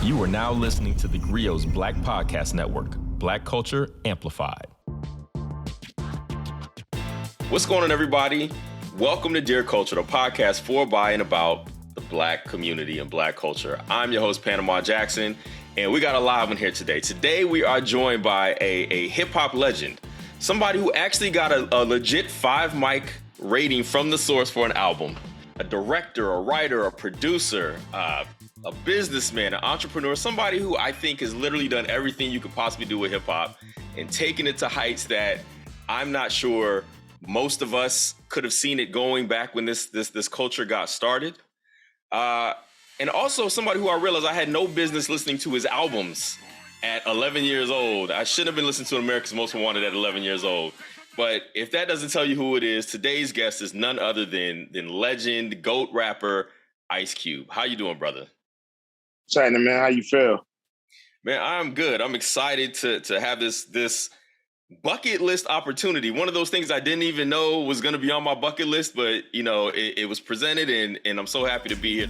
You are now listening to theGrio's Black Podcast Network, Black Culture Amplified. What's going on, everybody? Welcome to Dear Culture, the podcast for, by, and about the Black community and Black culture. I'm your host, Panama Jackson, and we got a live one here today. Today, we are joined by a hip-hop legend, somebody who actually got a legit 5-mic rating from the source for an album, a director, a writer, a producer, a businessman, an entrepreneur, somebody who I think has literally done everything you could possibly do with hip hop and taken it to heights that I'm not sure most of us could have seen it going back when this culture got started. And also somebody who I realized I had no business listening to his albums at 11 years old. I shouldn't have been listening to America's Most Wanted at 11 years old. But if that doesn't tell you who it is, today's guest is none other than legend, GOAT rapper, Ice Cube. How you doing, brother? China, man, how you feel? Man, I'm good. I'm excited to have this bucket list opportunity. One of those things I didn't even know was going to be on my bucket list, but you know, it was presented, and I'm so happy to be here.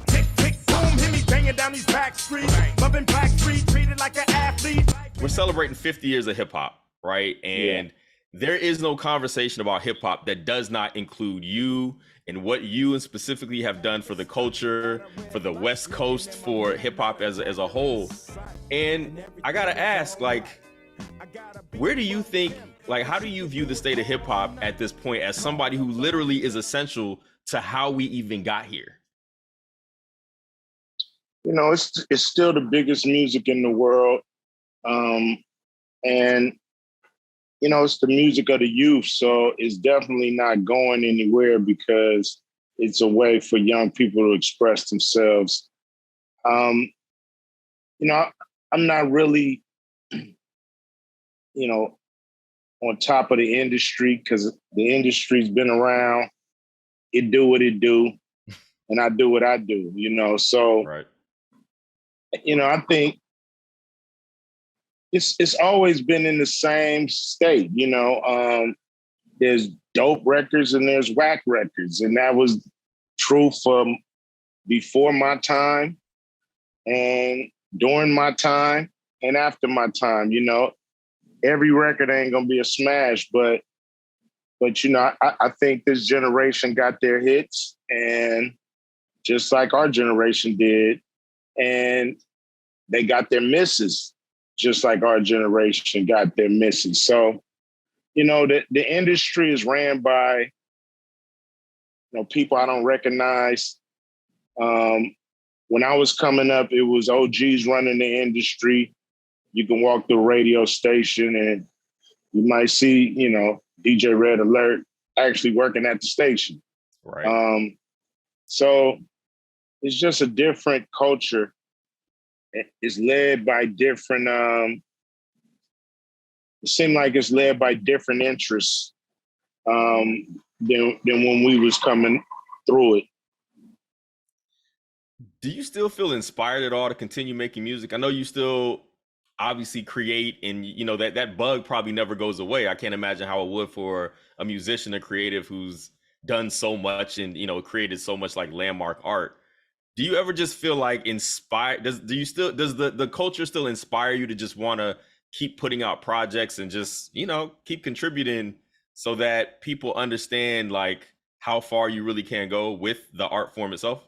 Tick, tick, boom, hit me banging down these back streets, bumping Black Street, treated like an athlete. We're celebrating 50 years of hip hop, right? And there is no conversation about hip hop that does not include you and what you and specifically have done for the culture, for the West Coast, for hip hop as a whole. And I gotta ask, like, where do you think, like, how do you view the state of hip hop at this point as somebody who literally is essential to how we even got here? You know, it's still the biggest music in the world. And you know, it's the music of the youth, so it's definitely not going anywhere because it's a way for young people to express themselves. You know, I'm not really, you know, on top of the industry because the industry's been around. It do what it do, and I do what I do, you know. So, right. You know, I think it's always been in the same state, you know. There's dope records and there's whack records, and that was true from before my time and during my time and after my time. You know, every record ain't gonna be a smash, but you know, I think this generation got their hits, and just like our generation did, and they got their misses, just like our generation got their misses. So, you know, the industry is ran by, you know, people I don't recognize. When I was coming up, it was OGs running the industry. You can walk the radio station and you might see, you know, DJ Red Alert actually working at the station. Right. So it's just a different culture. It's led by different, it seemed like it's led by different interests than when we was coming through it. Do you still feel inspired at all to continue making music? I know you still obviously create, and you know that bug probably never goes away. I can't imagine how it would for a musician, a creative who's done so much and, you know, created so much like landmark art. Do you ever just feel like inspired? Does the culture still inspire you to just want to keep putting out projects and just, you know, keep contributing so that people understand like how far you really can go with the art form itself?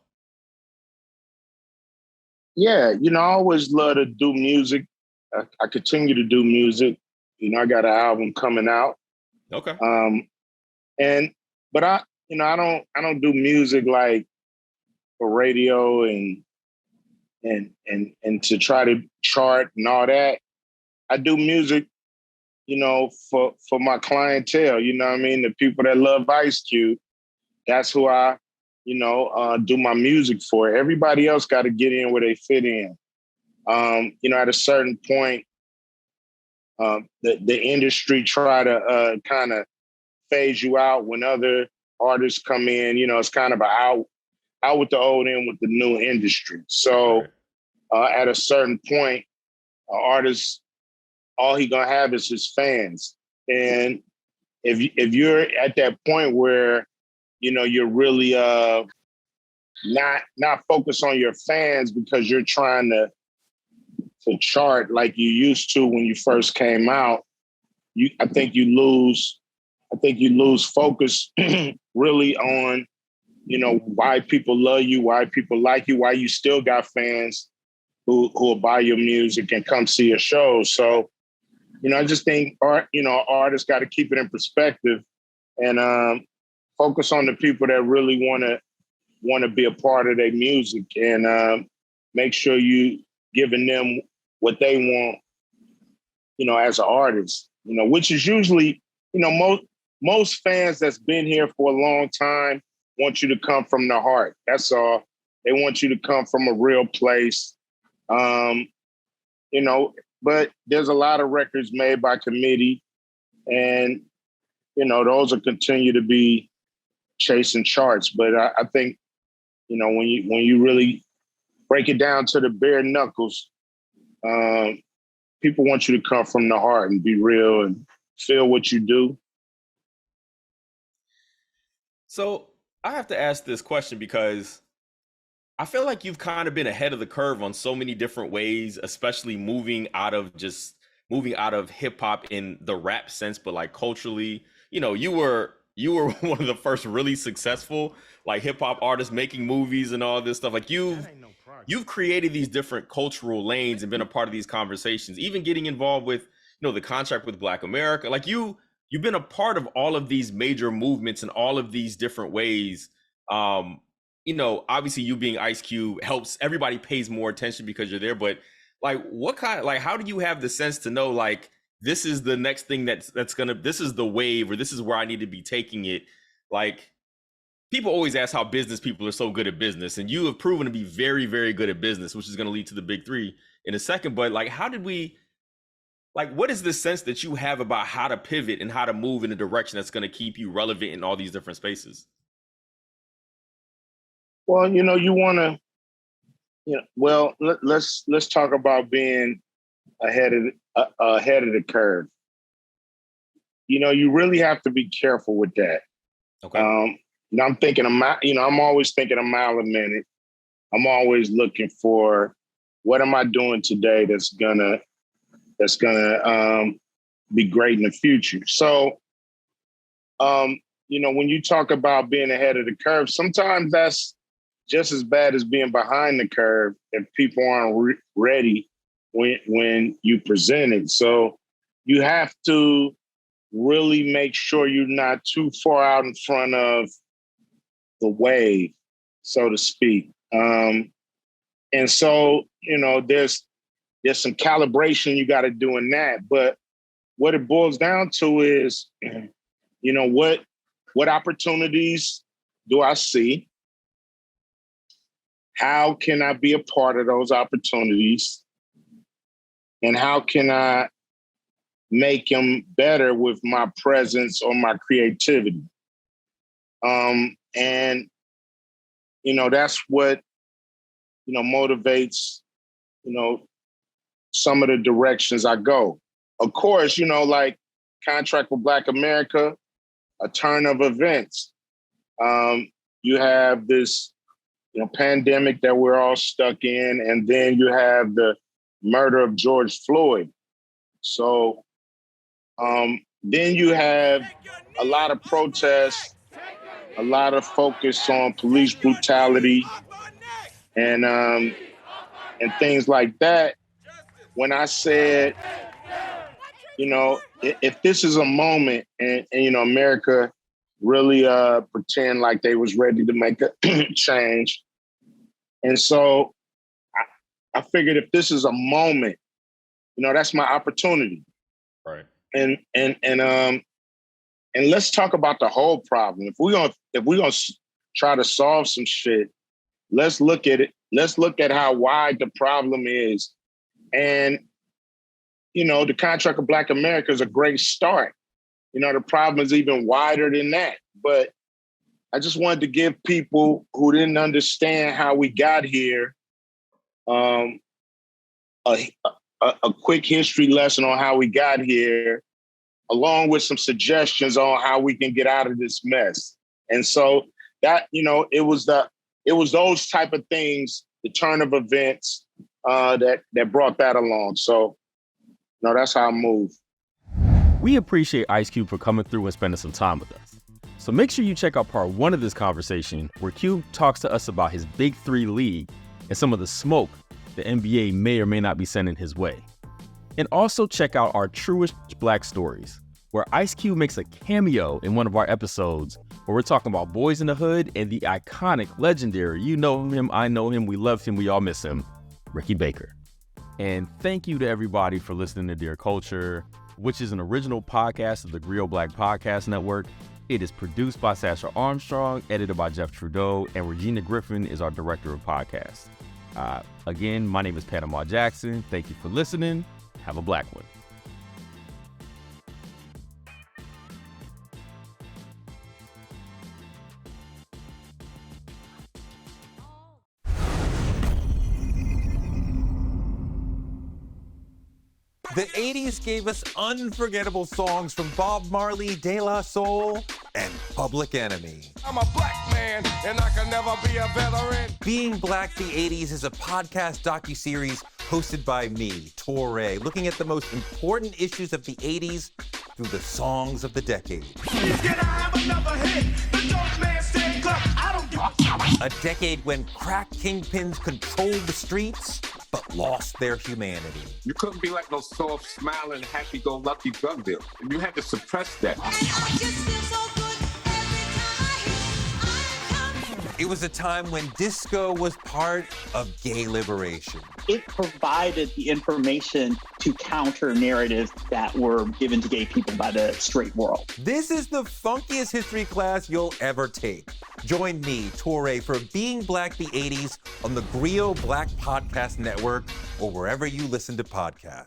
Yeah, you know, I always love to do music. I continue to do music. You know, I got an album coming out. Okay. But I don't do music like for radio and to try to chart and all that. I do music, you know, for my clientele, you know what I mean? The people that love Ice Cube, that's who I, you know, do my music for. Everybody else got to get in where they fit in. You know, at a certain point, the industry try to kind of phase you out when other artists come in. You know, it's kind of out with the old, in with the new industry. So at a certain point, an artist, all he gonna have is his fans. And if you're at that point where, you know, you're really not focus on your fans because you're trying to chart like you used to when you first came out. I think you lose focus really on, why people love you, why people like you, why you still got fans who will buy your music and come see your shows. So, I just think artists got to keep it in perspective and focus on the people that really want to be a part of their music and make sure you giving them what they want, as an artist, which is usually, most fans that's been here for a long time want you to come from the heart. That's all. They want you to come from a real place. But there's a lot of records made by committee and, those will continue to be chasing charts. But I think, when you really break it down to the bare knuckles, people want you to come from the heart and be real and feel what you do. So I have to ask this question because I feel like you've kind of been ahead of the curve on so many different ways, especially moving out of hip hop in the rap sense, but like culturally, you were one of the first really successful like hip hop artists making movies and all this stuff. Like you've created these different cultural lanes and been a part of these conversations, even getting involved with, the contract with Black America. Like you've been a part of all of these major movements in all of these different ways. Obviously you being Ice Cube helps, everybody pays more attention because you're there, but like how do you have the sense to know like this is the next thing this is the wave, or this is where I need to be taking it? Like people always ask how business people are so good at business, and you have proven to be very, very good at business, which is going to lead to the big three in a second. But like, what is the sense that you have about how to pivot and how to move in a direction that's going to keep you relevant in all these different spaces? Well, you want to, let's talk about being ahead of the curve. You really have to be careful with that. Okay. I'm thinking I'm always thinking a mile a minute. I'm always looking for what am I doing today that's gonna be great in the future. So, when you talk about being ahead of the curve, sometimes that's just as bad as being behind the curve if people aren't ready when you present it. So you have to really make sure you're not too far out in front of the wave, so to speak. And so, there's some calibration you got to do in that. But what it boils down to is, what opportunities do I see? How can I be a part of those opportunities? And how can I make them better with my presence or my creativity? And that's what, motivates, some of the directions I go. Of course, like Contract with Black America, a turn of events. You have this, pandemic that we're all stuck in, and then you have the murder of George Floyd. So then you have a lot of protests, a lot of focus on police brutality and things like that. When I said, if this is a moment and America really pretend like they was ready to make a change. And so I figured if this is a moment, that's my opportunity. Right. And let's talk about the whole problem. If we're gonna try to solve some shit, let's look at it. Let's look at how wide the problem is. And, the Contract of Black America is a great start. The problem is even wider than that. But I just wanted to give people who didn't understand how we got here a quick history lesson on how we got here, along with some suggestions on how we can get out of this mess. And so that, it was it was those type of things, the turn of events that brought that along. So, no, that's how I move. We appreciate Ice Cube for coming through and spending some time with us. So make sure you check out part 1 of this conversation where Cube talks to us about his Big 3 league and some of the smoke the NBA may or may not be sending his way. And also check out our Truest Black Stories, where Ice Cube makes a cameo in one of our episodes where we're talking about Boys in the Hood and the iconic, legendary, you know him, I know him, we love him, we all miss him, Ricky Baker. And thank you to everybody for listening to Dear Culture, which is an original podcast of the theGrio Black Podcast Network. It is produced by Sasha Armstrong, edited by Jeff Trudeau, and Regina Griffin is our director of podcasts. Again, my name is Panama Jackson. Thank you for listening. Have a black one. The 80s gave us unforgettable songs from Bob Marley, De La Soul, and Public Enemy. I'm a black man, and I can never be a veteran. Being Black the 80s is a podcast docuseries hosted by me, Touré, looking at the most important issues of the 80s through the songs of the decade. Can I have another hit? The dope man said, "Cluck, I don't give A decade when crack kingpins controlled the streets, but lost their humanity. You couldn't be like no soft, smiling, happy-go-lucky drug dealer. You had to suppress that. It was a time when disco was part of gay liberation. It provided the information to counter narratives that were given to gay people by the straight world. This is the funkiest history class you'll ever take. Join me, Touré, for Being Black the 80s on the theGrio Black Podcast Network or wherever you listen to podcasts.